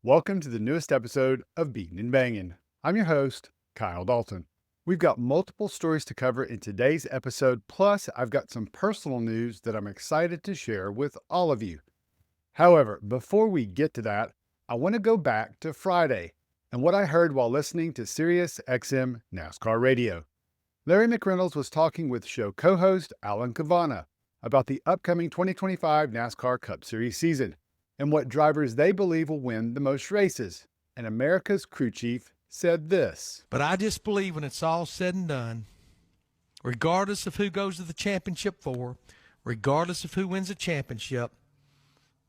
Welcome to the newest episode of Beatin' and Bangin'. I'm your host, Kyle Dalton. We've got multiple stories to cover in today's episode, plus I've got some personal news that I'm excited to share with all of you. However, before we get to that, I want to go back to Friday and what I heard while listening to SiriusXM NASCAR Radio. Larry McReynolds was talking with show co-host Alan Cavanna about the upcoming 2025 NASCAR Cup Series season and what drivers they believe will win the most races. And America's crew chief said this. But I just believe when it's all said and done, regardless of who goes to the championship for, regardless of who wins the championship,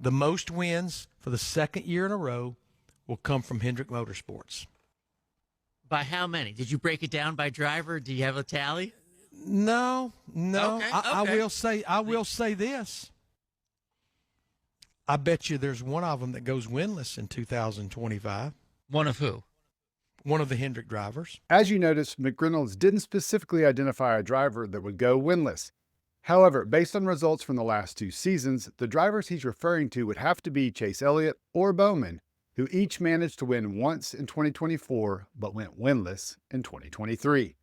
the most wins for the second year in a row will come from Hendrick Motorsports. By how many? Did you break it down by driver? Do you have a tally? No. Okay. I will say this. I bet you there's one of them that goes winless in 2025. One of who? One of the Hendrick drivers. As you noticed, McReynolds didn't specifically identify a driver that would go winless. However, based on results from the last two seasons, the drivers he's referring to would have to be Chase Elliott or Bowman, who each managed to win once in 2024 but went winless in 2023.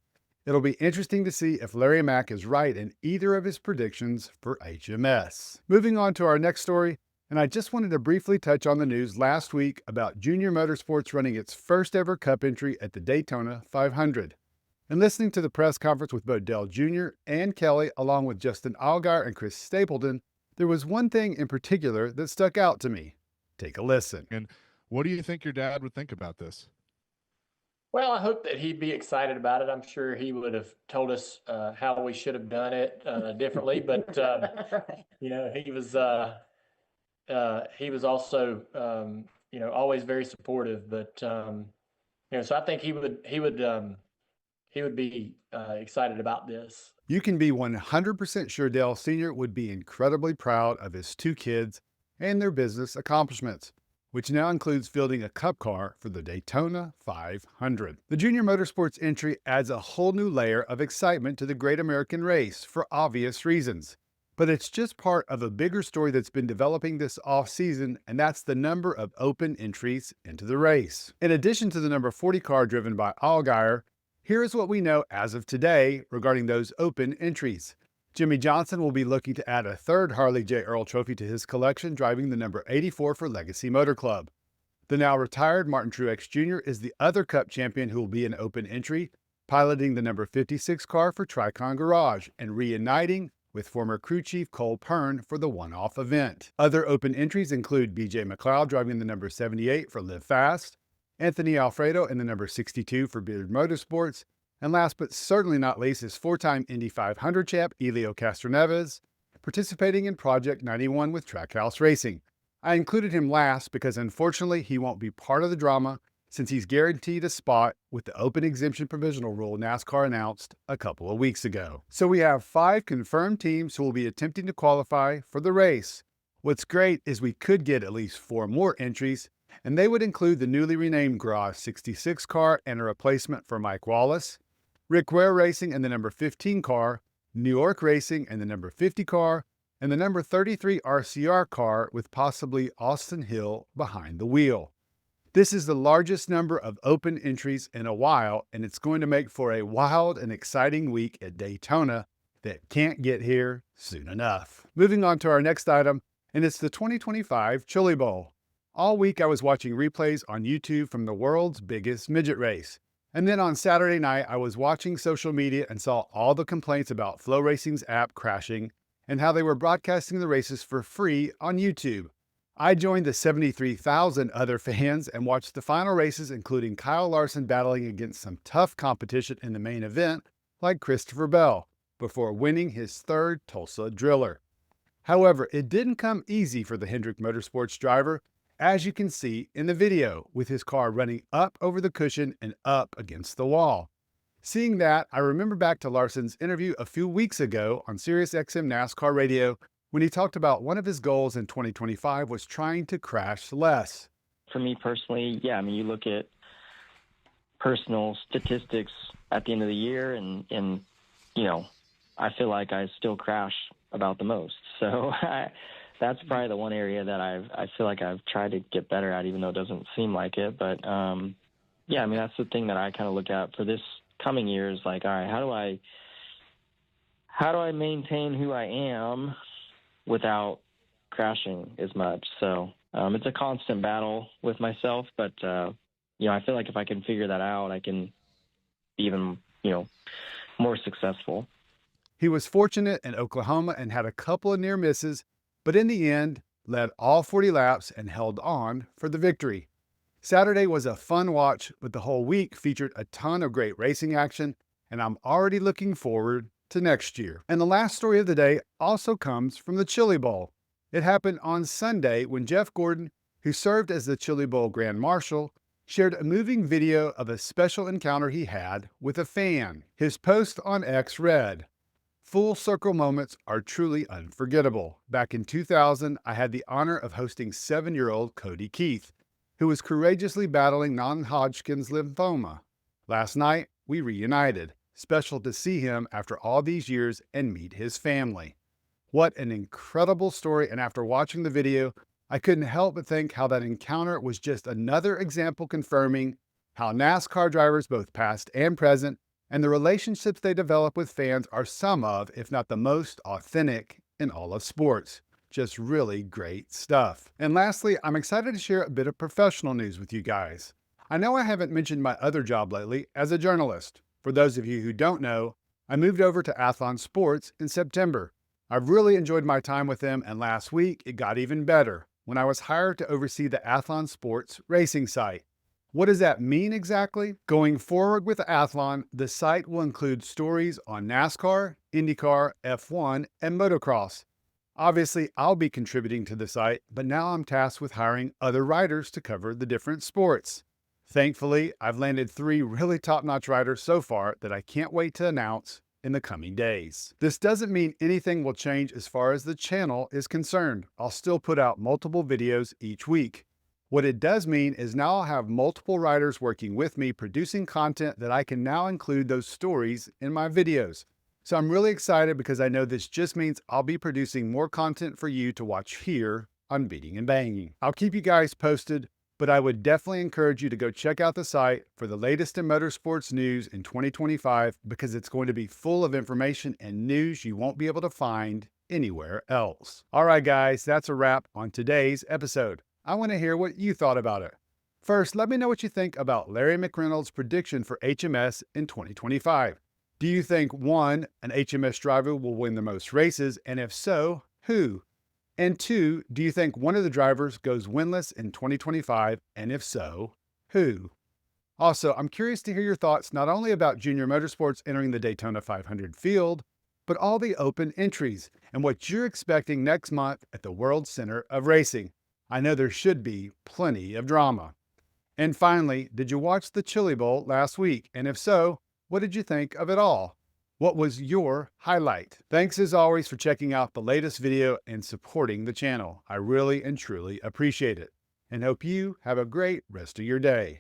It'll be interesting to see if Larry Mack is right in either of his predictions for HMS. Moving on to our next story, and I just wanted to briefly touch on the news last week about Junior Motorsports running its first ever Cup entry at the Daytona 500. And listening to the press conference with both Dale Jr. and Kelly, along with Justin Allgaier and Chris Stapleton, there was one thing in particular that stuck out to me. Take a listen. And what do you think your dad would think about this? Well, I hope that he'd be excited about it. I'm sure he would have told us how we should have done it differently, but he was also always very supportive. But so I think he would be excited about this. You can be 100% sure Dale Sr. would be incredibly proud of his two kids and their business accomplishments, which now includes fielding a Cup car for the Daytona 500. The Junior Motorsports entry adds a whole new layer of excitement to the Great American Race for obvious reasons. But it's just part of a bigger story that's been developing this off-season, and that's the number of open entries into the race. In addition to the number 40 car driven by Allgaier, here is what we know as of today regarding those open entries. Jimmy Johnson will be looking to add a third Harley J. Earl trophy to his collection, driving the number 84 for Legacy Motor Club. The now retired Martin Truex Jr. is the other Cup champion who will be an open entry, piloting the number 56 car for Tricon Garage and reuniting with former crew chief Cole Pern for the one-off event. Other open entries include B.J. McLeod driving the number 78 for Live Fast, Anthony Alfredo in the number 62 for Beard Motorsports, and last but certainly not least is four-time Indy 500 champ Elio Castroneves, participating in Project 91 with Trackhouse Racing. I included him last because unfortunately he won't be part of the drama since he's guaranteed a spot with the open exemption provisional rule NASCAR announced a couple of weeks ago. So we have 5 confirmed teams who will be attempting to qualify for the race. What's great is we could get at least 4 more entries, and they would include the newly renamed Garage 66 car and a replacement for Mike Wallace, Rick Ware Racing and the number 15 car, New York Racing and the number 50 car, and the number 33 RCR car with possibly Austin Hill behind the wheel. This is the largest number of open entries in a while, and it's going to make for a wild and exciting week at Daytona that can't get here soon enough. Moving on to our next item, and it's the 2025 Chili Bowl. All week I was watching replays on YouTube from the world's biggest midget race. And then on Saturday night, I was watching social media and saw all the complaints about FloRacing's app crashing and how they were broadcasting the races for free on YouTube. I joined the 73,000 other fans and watched the final races, including Kyle Larson battling against some tough competition in the main event, like Christopher Bell, before winning his third Tulsa Driller. However, it didn't come easy for the Hendrick Motorsports driver, as you can see in the video, with his car running up over the cushion and up against the wall. Seeing that, I remember back to Larson's interview a few weeks ago on SiriusXM NASCAR Radio when he talked about one of his goals in 2025 was trying to crash less. For me personally, you look at personal statistics at the end of the year and I feel like I still crash about the most. So that's probably the one area that I feel like I've tried to get better at, even though it doesn't seem like it. But yeah, I mean, that's the thing that I kind of look at for this coming year is like, all right, how do I maintain who I am without crashing as much? So it's a constant battle with myself, but I feel like if I can figure that out, I can be even more successful. He was fortunate in Oklahoma and had a couple of near misses, but in the end, led all 40 laps and held on for the victory. Saturday was a fun watch, but the whole week featured a ton of great racing action, and I'm already looking forward to next year. And the last story of the day also comes from the Chili Bowl. It happened on Sunday when Jeff Gordon, who served as the Chili Bowl Grand Marshal, shared a moving video of a special encounter he had with a fan. His post on X read, "Full circle moments are truly unforgettable. Back in 2000, I had the honor of hosting 7-year-old Cody Keith, who was courageously battling non-Hodgkin's lymphoma. Last night, we reunited. Special to see him after all these years and meet his family." What an incredible story, and after watching the video, I couldn't help but think how that encounter was just another example confirming how NASCAR drivers, both past and present, and the relationships they develop with fans are some of, if not the most authentic in all of sports. Just really great stuff. And lastly, I'm excited to share a bit of professional news with you guys. I know I haven't mentioned my other job lately as a journalist. For those of you who don't know, I moved over to Athlon Sports in September. I've really enjoyed my time with them, and last week it got even better when I was hired to oversee the Athlon Sports racing site. What does that mean exactly? Going forward with Athlon, the site will include stories on NASCAR, IndyCar, F1, and motocross. Obviously, I'll be contributing to the site, but now I'm tasked with hiring other writers to cover the different sports. Thankfully, I've landed 3 really top-notch writers so far that I can't wait to announce in the coming days. This doesn't mean anything will change as far as the channel is concerned. I'll still put out multiple videos each week. What it does mean is now I'll have multiple writers working with me producing content that I can now include those stories in my videos. So I'm really excited because I know this just means I'll be producing more content for you to watch here on Beating and Banging. I'll keep you guys posted, but I would definitely encourage you to go check out the site for the latest in motorsports news in 2025 because it's going to be full of information and news you won't be able to find anywhere else. All right, guys, that's a wrap on today's episode. I want to hear what you thought about it. First, let me know what you think about Larry McReynolds' prediction for HMS in 2025. Do you think, 1, an HMS driver will win the most races, and if so, who? And 2, do you think one of the drivers goes winless in 2025, and if so, who? Also, I'm curious to hear your thoughts not only about Junior Motorsports entering the Daytona 500 field, but all the open entries and what you're expecting next month at the World Center of Racing. I know there should be plenty of drama. And finally, did you watch the Chili Bowl last week? And if so, what did you think of it all? What was your highlight? Thanks as always for checking out the latest video and supporting the channel. I really and truly appreciate it, and hope you have a great rest of your day.